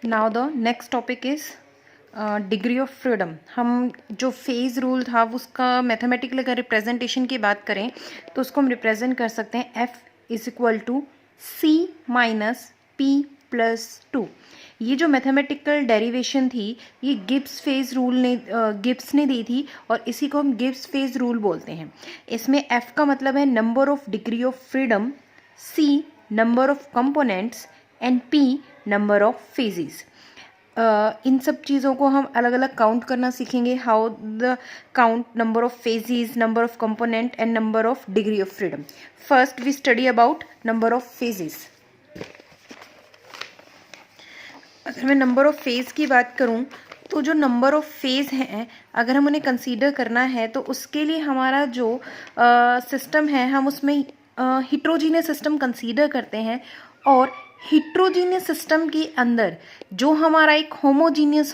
Now the next topic is degree of freedom. हम जो phase rule था उसका मैथमेटिकल अगर रिप्रेजेंटेशन की बात करें तो उसको हम रिप्रेजेंट कर सकते हैं F is equal to C minus P plus 2। ये जो मैथमेटिकल डेरिवेशन थी ये गिब्स फेज रूल ने गिब्स ने दी थी और इसी को हम गिब्स फेज रूल बोलते हैं। इसमें F का मतलब है number of degree of freedom, C number of components and P number of phases. इन सब चीज़ों को हम अलग अलग काउंट करना सीखेंगे। How the count number of phases, number of component and number of degree of freedom. First we study about number of phases. अगर मैं नंबर ऑफ फेज की बात करूं तो जो नंबर ऑफ फेज हैं अगर हम उन्हें कंसीडर करना है तो उसके लिए हमारा जो सिस्टम है हम उसमें हिट्रोजीनियस सिस्टम कंसीडर करते हैं। और हिट्रोजीनियस सिस्टम के अंदर जो हमारा एक होमोजीनियस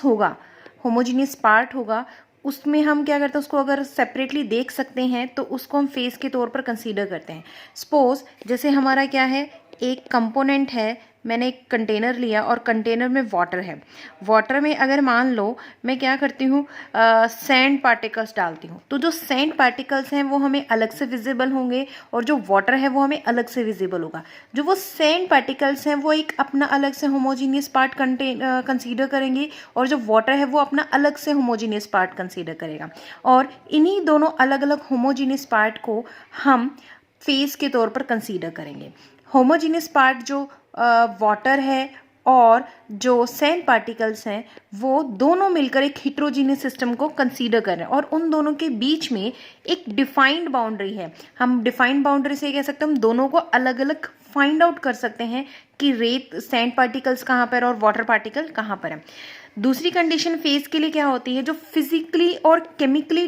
पार्ट होगा उसमें हम क्या करते हैं, उसको अगर सेपरेटली देख सकते हैं तो उसको हम फेज के तौर पर कंसीडर करते हैं। सपोज जैसे हमारा क्या है, एक कंपोनेंट है, मैंने एक कंटेनर लिया और कंटेनर में वाटर है। वाटर में अगर मान लो मैं क्या करती हूँ, सैंड पार्टिकल्स डालती हूँ, तो जो सैंड पार्टिकल्स हैं वो हमें अलग से विजिबल होंगे और जो वाटर है वो हमें अलग से विजिबल होगा। जो वो सैंड पार्टिकल्स हैं वो एक अपना अलग से होमोजीनियस पार्ट कंसीडर करेंगे और जो वाटर है वो अपना अलग से होमोजीनियस पार्ट कंसीडर करेगा। और इन्हीं दोनों अलग अलग होमोजीनियस पार्ट को हम फेज के तौर पर कंसीडर करेंगे। होमोजीनियस पार्ट जो वाटर है और जो सैंड पार्टिकल्स हैं वो दोनों मिलकर एक हिट्रोजीनियस सिस्टम को कंसीडर कर रहे हैं और उन दोनों के बीच में एक डिफाइंड बाउंड्री है। हम डिफाइंड बाउंड्री से कह सकते हैं हम दोनों को अलग अलग फाइंड आउट कर सकते हैं कि रेत सैंड पार्टिकल्स कहाँ पर और वाटर पार्टिकल कहाँ पर है। दूसरी कंडीशन फेज के लिए क्या होती है, जो फिजिकली और केमिकली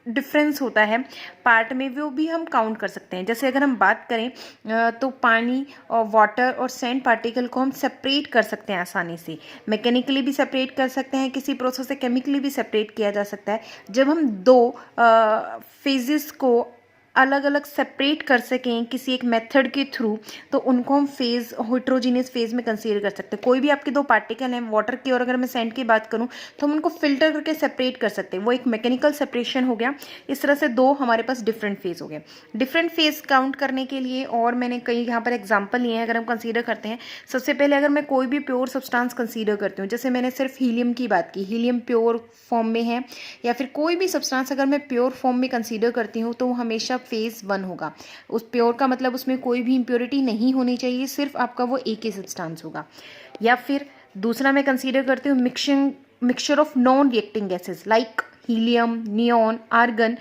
डिफरेंस होता है पार्ट में वो भी हम काउंट कर सकते हैं। जैसे अगर हम बात करें तो पानी और वाटर और सैंड पार्टिकल को हम सेपरेट कर सकते हैं आसानी से, मैकेनिकली भी सेपरेट कर सकते हैं, किसी प्रोसेस से केमिकली भी सेपरेट किया जा सकता है। जब हम दो फेजेस को अलग अलग सेपरेट कर सकें किसी एक मेथड के थ्रू तो उनको हम फेज हिट्रोजीनियस फेज में कंसीडर कर सकते हैं। कोई भी आपके दो पार्टिकल हैं वाटर की और अगर मैं सैंड की बात करूं तो हम उनको फिल्टर करके सेपरेट कर सकते हैं, वो एक मैकेनिकल सेपरेशन हो गया। इस तरह से दो हमारे पास डिफरेंट फेज हो गए। डिफरेंट फेज काउंट करने के लिए और मैंने कई यहाँ पर एग्जाम्पल लिए हैं। अगर हम कंसीडर करते हैं, सबसे पहले अगर मैं कोई भी प्योर सब्सटेंस कंसीडर करती हूँ, जैसे मैंने सिर्फ हीलियम की बात की, हीलियम प्योर फॉर्म में है, या फिर कोई भी सब्सटेंस अगर मैं प्योर फॉर्म में कंसीडर करती हूँ तो वो हमेशा फेज 1 होगा। उस प्योर का मतलब उसमें कोई भी इंप्योरिटी नहीं होनी चाहिए, सिर्फ आपका वो एक ही सब्सटेंस होगा। या फिर दूसरा मैं कंसीडर करती हूँ mixture of non reacting gases like helium, neon, argon,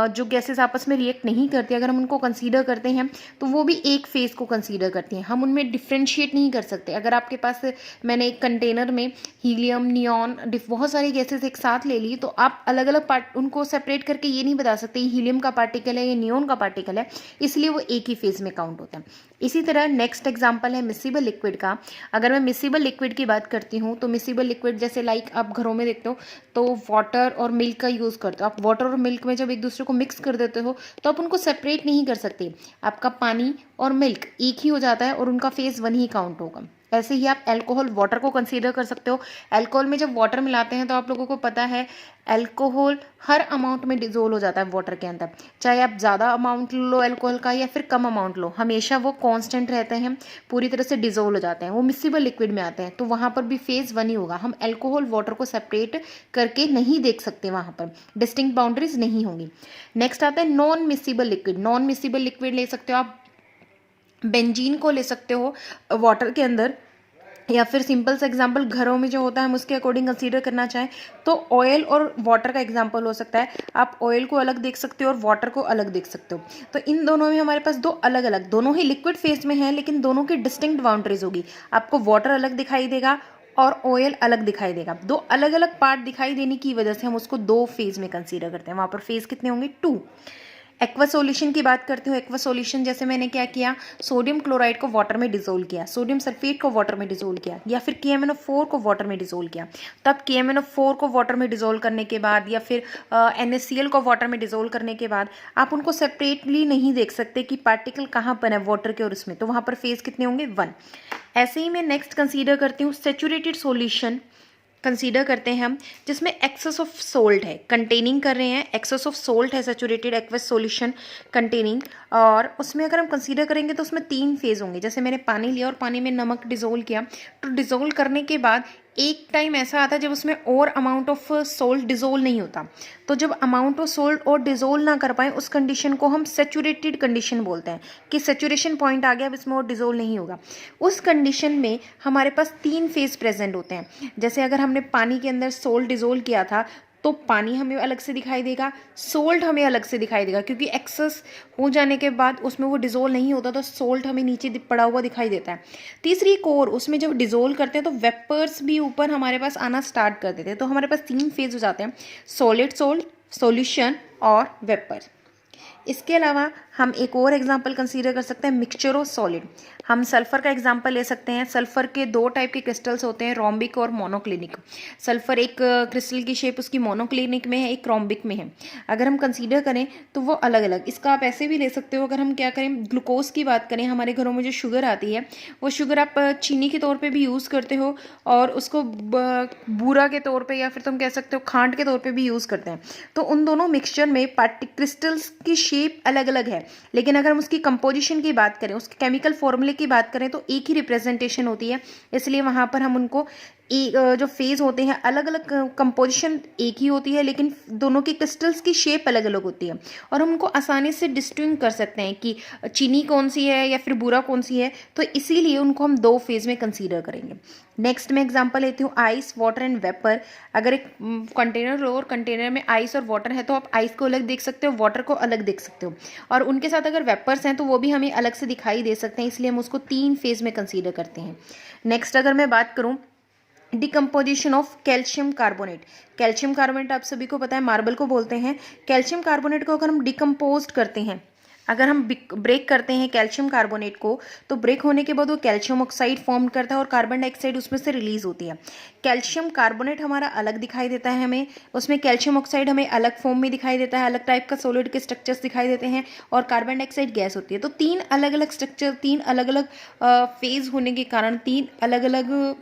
जो गैसेस आपस में रिएक्ट नहीं करती, अगर हम उनको कंसीडर करते हैं तो वो भी एक फेज को कंसीडर करती हैं। हम उनमें डिफ्रेंशिएट नहीं कर सकते। अगर आपके पास मैंने एक कंटेनर में हीलियम, नियॉन, बहुत सारी गैसेस एक साथ ले ली तो आप अलग अलग पार्ट उनको सेपरेट करके ये नहीं बता सकते हीलियम का पार्टिकल है या नियॉन का पार्टिकल है, इसलिए वो एक ही फेज में काउंट होता है। इसी तरह नेक्स्ट एग्जाम्पल है मिसिबल लिक्विड का। अगर मैं मिसिबल लिक्विड की बात करती हूँ तो मिसिबल लिक्विड जैसे लाइक आप घरों में देखते हो तो वाटर और मिल्क का यूज़ करते हो। आप वाटर और मिल्क में जब एक दूसरे को मिक्स कर देते हो तो आप उनको सेपरेट नहीं कर सकते, आपका पानी और मिल्क एक ही हो जाता है और उनका फेज 1 ही काउंट होगा। ऐसे ही आप अल्कोहल वाटर को कंसीडर कर सकते हो। अल्कोहल में जब वाटर मिलाते हैं तो आप लोगों को पता है अल्कोहल हर अमाउंट में डिजोल्व हो जाता है वाटर के अंदर, चाहे आप ज़्यादा अमाउंट लो अल्कोहल का या फिर कम अमाउंट लो, हमेशा वो कांस्टेंट रहते हैं, पूरी तरह से डिजोल्व हो जाते हैं। वो मिसिबल लिक्विड में आते हैं तो वहाँ पर भी फेज 1 ही होगा। हम अल्कोहल वाटर को सेपरेट करके नहीं देख सकते, वहाँ पर डिस्टिंक्ट बाउंड्रीज नहीं होंगी। नेक्स्ट आता है non miscible liquid. Non miscible liquid ले सकते हो आप बेंजीन को ले सकते हो वाटर के अंदर, या फिर सिंपल सा एग्जांपल घरों में जो होता है हम उसके अकॉर्डिंग कंसीडर करना चाहें तो ऑयल और वाटर का एग्जांपल हो सकता है। आप ऑयल को अलग देख सकते हो और वाटर को अलग देख सकते हो। तो इन दोनों में हमारे पास दो अलग अलग, दोनों ही लिक्विड फेज में हैं लेकिन दोनों की डिस्टिंक्ट बाउंड्रीज होगी। आपको वाटर अलग दिखाई देगा और ऑयल अलग दिखाई देगा। दो अलग अलग पार्ट दिखाई देने की वजह से हम उसको दो फेज में कंसीडर करते हैं। वहाँ पर फेज कितने होंगे, 2। एक्वा सॉल्यूशन की बात करते हो, एक्वा सॉल्यूशन जैसे मैंने क्या किया, सोडियम क्लोराइड को वाटर में डिसोल्व किया, सोडियम सल्फेट को वाटर में डिसोल्व किया, या फिर KMnO4 को वाटर में डिसोल्व किया। तब KMnO4 को वाटर में डिसोल्व करने के बाद या फिर NaCl को वाटर में डिसोल्व करने के बाद आप उनको सेपरेटली नहीं देख सकते कि पार्टिकल कहाँ पर है वाटर के और उसमें, तो वहाँ पर फेज कितने होंगे 1। ऐसे ही मैं नेक्स्ट कंसीडर करती हूँ सेचुरेटेड सॉल्यूशन कंसीडर करते हैं हम, जिसमें एक्सेस ऑफ सोल्ट है, कंटेनिंग कर रहे हैं, एक्सेस ऑफ सोल्ट है सेचुरेटेड एक्वस सॉल्यूशन कंटेनिंग, और उसमें अगर हम कंसीडर करेंगे तो उसमें 3 फेज होंगे। जैसे मैंने पानी लिया और पानी में नमक डिसोल्व किया, तो डिसोल्व करने के बाद एक टाइम ऐसा आता है जब उसमें और अमाउंट ऑफ सोल्ट डिसोल्व नहीं होता, तो जब अमाउंट ऑफ सोल्ट और डिसोल्व ना कर पाए उस कंडीशन को हम सेचुरेटेड कंडीशन बोलते हैं, कि सेचुरेशन पॉइंट आ गया अब इसमें और डिसोल्व नहीं होगा। उस कंडीशन में हमारे पास 3 फेज प्रेजेंट होते हैं। जैसे अगर हमने पानी के अंदर सोल्ट डिसोल्व किया था तो पानी हमें अलग से दिखाई देगा, सोल्ट हमें अलग से दिखाई देगा, क्योंकि एक्सेस हो जाने के बाद उसमें वो डिसोल्व नहीं होता तो सोल्ट हमें नीचे पड़ा हुआ दिखाई देता है। तीसरी एक और, उसमें जब डिसोल्व करते हैं तो वेपर्स भी ऊपर हमारे पास आना स्टार्ट कर देते हैं, तो हमारे पास 3 फेज हो जाते हैं, सॉलिड सोल्ट, सॉल्यूशन और वेपर। इसके अलावा हम एक और एग्जांपल कंसीडर कर सकते हैं, मिक्सचर ऑफ सॉलिड। हम सल्फर का एग्जांपल ले सकते हैं। सल्फर के 2 टाइप के क्रिस्टल्स होते हैं, रोम्बिक और मोनोक्लिनिक। सल्फर एक क्रिस्टल की शेप उसकी मोनोक्लिनिक में है, एक रोम्बिक में है। अगर हम कंसीडर करें तो वो अलग अलग, इसका आप ऐसे भी ले सकते हो। अगर हम क्या करें, ग्लूकोज की बात करें, हमारे घरों में जो शुगर आती है वो शुगर आप चीनी के तौर पर भी यूज़ करते हो और उसको बूरा के तौर पर या फिर तुम कह सकते हो खांड के तौर पर भी यूज़ करते हैं। तो उन दोनों मिक्सचर में क्रिस्टल्स की शेप अलग अलग है, लेकिन अगर हम उसकी कंपोजिशन की बात करें, उसके केमिकल फॉर्मूले की बात करें तो एक ही रिप्रेजेंटेशन होती है। इसलिए वहाँ पर हम उनको जो फेज होते हैं अलग अलग, कंपोजिशन एक ही होती है लेकिन दोनों की क्रिस्टल्स की शेप अलग अलग होती है, और हम उनको आसानी से डिस्टिंग कर सकते हैं कि चीनी कौन सी है या फिर बूरा कौन सी है, तो इसीलिए उनको हम 2 फेज में कंसीडर करेंगे। नेक्स्ट मैं एग्जांपल लेती हूँ, आइस, वाटर एंड वेपर। अगर एक कंटेनर लो और कंटेनर में आइस और वाटर है तो आप आइस को अलग देख सकते हो, वाटर को अलग देख सकते हो, और उनके साथ अगर वेपर्स हैं तो वो भी हमें अलग से दिखाई दे सकते हैं, इसलिए हम उसको 3 फेज में कंसीडर करते हैं। नेक्स्ट अगर मैं बात करूँ, decomposition of calcium carbonate. Calcium carbonate आप सभी को पता है मार्बल को बोलते हैं। कैल्शियम कार्बोनेट को अगर हम डिकम्पोज करते हैं, अगर हम ब्रेक करते हैं कैल्शियम कार्बोनेट को, तो ब्रेक होने के बाद वो कैल्शियम ऑक्साइड फॉर्म करता है और कार्बन डाइऑक्साइड उसमें से रिलीज होती है। कैल्शियम कार्बोनेट हमारा अलग दिखाई देता है हमें, उसमें कैल्शियम ऑक्साइड हमें अलग फॉर्म में दिखाई देता है, अलग टाइप का सॉलिड के स्ट्रक्चर्स दिखाई देते हैं, और कार्बन डाइऑक्साइड गैस होती है। तो 3 अलग अलग स्ट्रक्चर, 3 अलग अलग फेज होने के कारण, 3 अलग अलग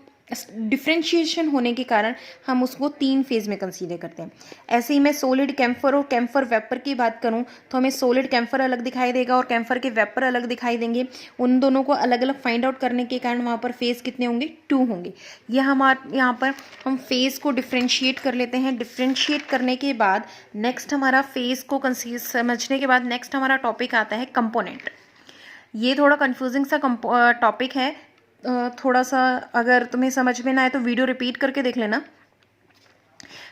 डिफ्रेंशिएशन होने के कारण हम उसको 3 फेज में कंसीडर करते हैं। ऐसे ही मैं सॉलिड कैम्फर और कैम्फर वेपर की बात करूं तो हमें सॉलिड कैम्फर अलग दिखाई देगा और कैम्फर के वेपर अलग दिखाई देंगे। उन दोनों को अलग अलग फाइंड आउट करने के कारण वहाँ पर फेज कितने होंगे, 2 होंगे। यह हमारे यहाँ पर हम फेज को डिफ्रेंशिएट कर लेते हैं। डिफ्रेंशिएट करने के बाद नेक्स्ट हमारा फेज को समझने के बाद नेक्स्ट हमारा टॉपिक आता है कंपोनेंट। ये थोड़ा कंफ्यूजिंग सा टॉपिक है, थोड़ा सा अगर तुम्हें समझ में ना आए तो वीडियो रिपीट करके देख लेना।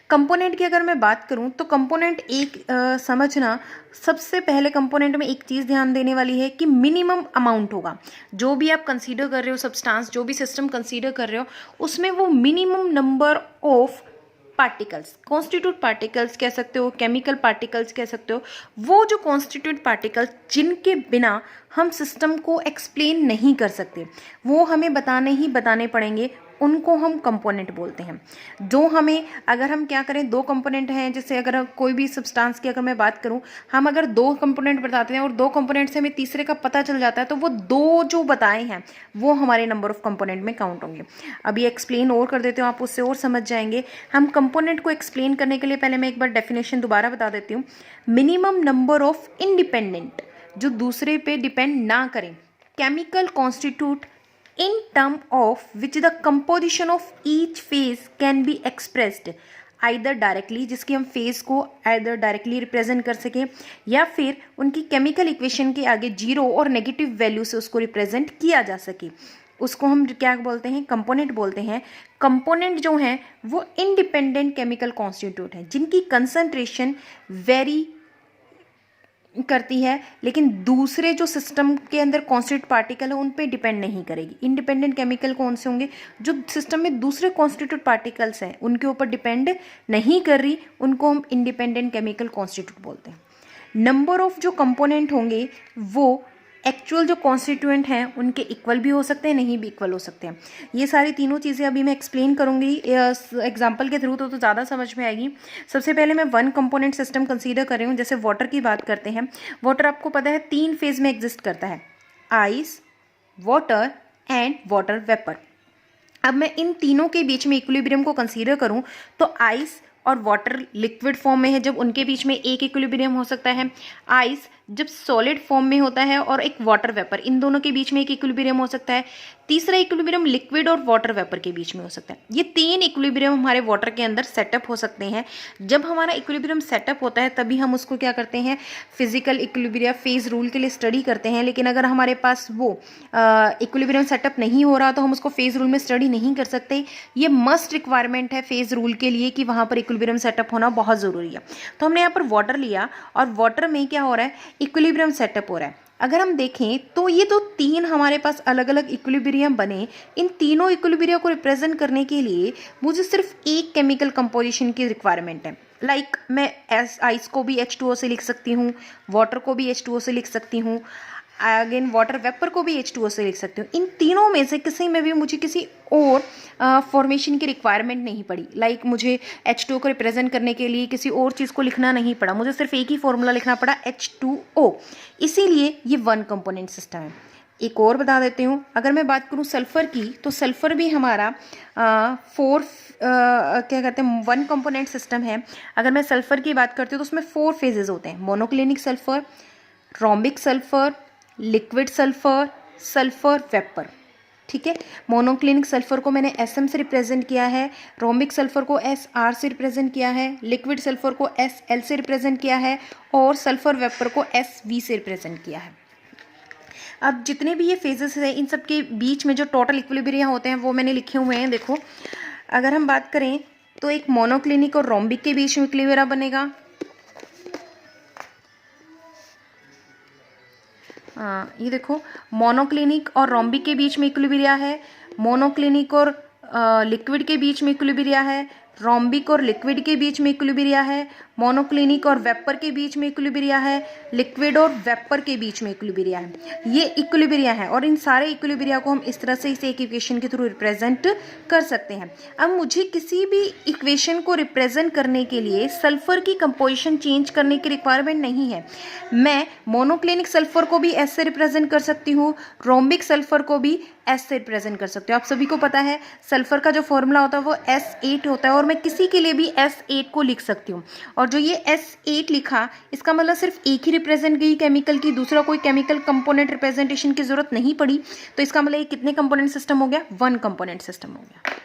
कंपोनेंट की अगर मैं बात करूं तो कंपोनेंट एक समझना, सबसे पहले कंपोनेंट में एक चीज़ ध्यान देने वाली है कि मिनिमम अमाउंट होगा। जो भी आप कंसीडर कर रहे हो सब्सटेंस, जो भी सिस्टम कंसीडर कर रहे हो, उसमें वो minimum number of particles, constitute particles कह सकते हो, केमिकल पार्टिकल्स कह सकते हो, वो जो कॉन्स्टिट्यूट पार्टिकल्स जिनके बिना हम सिस्टम को एक्सप्लेन नहीं कर सकते, वो हमें बताने पड़ेंगे, उनको हम कंपोनेंट बोलते हैं। जो हमें, अगर हम क्या करें, 2 कंपोनेंट हैं, जैसे अगर कोई भी सब्सटेंस की अगर मैं बात करूं, हम अगर 2 कंपोनेंट बताते हैं और 2 कंपोनेंट से हमें तीसरे का पता चल जाता है, तो वो 2 जो बताए हैं वो हमारे नंबर ऑफ कंपोनेंट में काउंट होंगे। अभी एक्सप्लेन और कर देते हो, आप उससे और समझ जाएंगे। हम कंपोनेंट को एक्सप्लेन करने के लिए पहले मैं एक बार डेफिनेशन दोबारा बता देती हूँ। मिनिमम नंबर ऑफ इंडिपेंडेंट, जो दूसरे पे डिपेंड ना करें, chemical constitute in term of which the composition of each phase can be expressed either directly, जिसकी हम फेज को either डायरेक्टली रिप्रेजेंट कर सकें या फिर उनकी केमिकल इक्वेशन के आगे 0 और नेगेटिव वैल्यू से उसको रिप्रेजेंट किया जा सके, उसको हम क्या बोलते हैं, कंपोनेंट बोलते हैं। कंपोनेंट जो हैं वो इंडिपेंडेंट केमिकल कॉन्स्टिट्यूट हैं जिनकी कंसंट्रेशन वेरी करती है, लेकिन दूसरे जो सिस्टम के अंदर कॉन्स्टिट्यूट पार्टिकल है उन पे डिपेंड नहीं करेगी। इंडिपेंडेंट केमिकल कौन से होंगे, जो सिस्टम में दूसरे कॉन्स्टिट्यूट पार्टिकल्स हैं उनके ऊपर डिपेंड नहीं कर रही, उनको हम इंडिपेंडेंट केमिकल कॉन्स्टिट्यूट बोलते हैं। नंबर ऑफ जो कंपोनेंट होंगे वो एक्चुअल जो कॉन्स्टिट्यूएंट हैं उनके इक्वल भी हो सकते हैं, नहीं भी इक्वल हो सकते हैं। ये सारी तीनों चीज़ें अभी मैं एक्सप्लेन करूँगी एग्जाम्पल के थ्रू, तो ज़्यादा समझ में आएगी। सबसे पहले मैं वन कंपोनेंट सिस्टम कंसीडर कर रही हूँ। जैसे वाटर की बात करते हैं, वाटर आपको पता है 3 फेज में एग्जिस्ट करता है, ice, water and water vapour. अब मैं इन तीनों के बीच में इक्विलिब्रियम को कंसीडर करूं तो आइस और वाटर लिक्विड फॉर्म में है, जब उनके बीच में एक इक्विलिब्रियम हो सकता है। आइस जब सॉलिड फॉर्म में होता है और एक वाटर वेपर, इन दोनों के बीच में एक इक्विलिब्रियम हो सकता है। तीसरा इक्विलिब्रियम लिक्विड और वाटर वेपर के बीच में हो सकता है। ये 3 इक्विलिब्रियम हमारे वाटर के अंदर सेटअप हो सकते हैं। जब हमारा इक्विलिब्रियम सेटअप होता है तभी हम उसको क्या करते हैं, फिजिकल इक्विलिब्रियम फेज रूल के लिए स्टडी करते हैं। लेकिन अगर हमारे पास वो इक्विलिब्रियम सेटअप नहीं हो रहा तो हम उसको फेज रूल में स्टडी नहीं कर सकते। ये मस्ट रिक्वायरमेंट है फेज रूल के लिए कि वहाँ पर इक्विलिब्रियम सेटअप होना बहुत ज़रूरी है। तो हमने यहाँ पर वाटर लिया और वाटर में क्या हो रहा है, इक्विलिब्रियम सेटअप हो रहा है। अगर हम देखें तो ये तो 3 हमारे पास अलग अलग इक्विलिब्रियम बने। इन तीनों इक्विलिब्रियम को रिप्रेजेंट करने के लिए मुझे सिर्फ एक केमिकल कंपोजिशन की रिक्वायरमेंट है। लाइक मैं आइस को भी H2O से लिख सकती हूँ, वाटर को भी H2O से लिख सकती हूँ, अगेन वाटर वेपर को भी H2O से लिख सकती हूँ। इन तीनों में से किसी में भी मुझे किसी और फॉर्मेशन की रिक्वायरमेंट नहीं पड़ी। लाइक मुझे H2O को रिप्रेजेंट करने के लिए किसी और चीज़ को लिखना नहीं पड़ा, मुझे सिर्फ एक ही फॉर्मूला लिखना पड़ा, H2O। इसीलिए ये वन कंपोनेंट सिस्टम है। एक और बता देती हूँ, अगर मैं बात करूँ सल्फ़र की, तो सल्फ़र भी हमारा क्या कहते हैं, वन कंपोनेंट सिस्टम है। अगर मैं सल्फ़र की बात करती हूँ तो उसमें 4 फेजेस होते हैं, monoclinic sulphur, rhombic sulphur, liquid sulphur, sulphur vapour. ठीक है, मोनोक्लिनिक सल्फ़र को मैंने SM से रिप्रेजेंट किया है, रोम्बिक सल्फ़र को SR से रिप्रेजेंट किया है, लिक्विड सल्फ़र को SL से रिप्रेजेंट किया है और सल्फ़र वेपर को SV से रिप्रेजेंट किया है। अब जितने भी ये फेजेस हैं इन सब के बीच में जो टोटल इक्विलिब्रियम होते हैं वो मैंने लिखे हुए हैं। देखो, अगर हम बात करें तो एक मोनोक्लिनिक और रोम्बिक के बीच में इक्विलिब्रियम बनेगा। ये देखो, मोनोक्लिनिक और रोम्बिक के बीच में इक्विलिब्रियम है, मोनोक्लिनिक और लिक्विड के बीच में इक्विलिब्रियम है, रोम्बिक और लिक्विड के बीच में इक्विलिब्रियम है, मोनोक्लिनिक और वेपर के बीच में इक्विलिब्रियम है, लिक्विड और वेपर के बीच में इक्विलिब्रियम है। ये इक्विलिब्रियम है और इन सारे इक्विलिब्रियम को हम इस तरह से इसे एक इक्वेशन के थ्रू रिप्रेजेंट कर सकते हैं। अब मुझे किसी भी इक्वेशन को रिप्रेजेंट करने के लिए सल्फर की कंपोजिशन चेंज करने की रिक्वायरमेंट नहीं है। मैं मोनोक्लिनिक सल्फर को भी S से रिप्रेजेंट कर सकती हूँ, रोम्बिक सल्फर को भी S से रिप्रेजेंट कर सकते हो। आप सभी को पता है सल्फर का जो फॉर्मूला होता है वो S8 होता है और मैं किसी के लिए भी S8 को लिख सकती हूँ। और जो ये S8 लिखा, इसका मतलब सिर्फ एक ही रिप्रेजेंट की केमिकल की, दूसरा कोई केमिकल कंपोनेंट रिप्रेजेंटेशन की जरूरत नहीं पड़ी। तो इसका मतलब ये कितने कंपोनेंट सिस्टम हो गया, वन कंपोनेंट सिस्टम हो गया।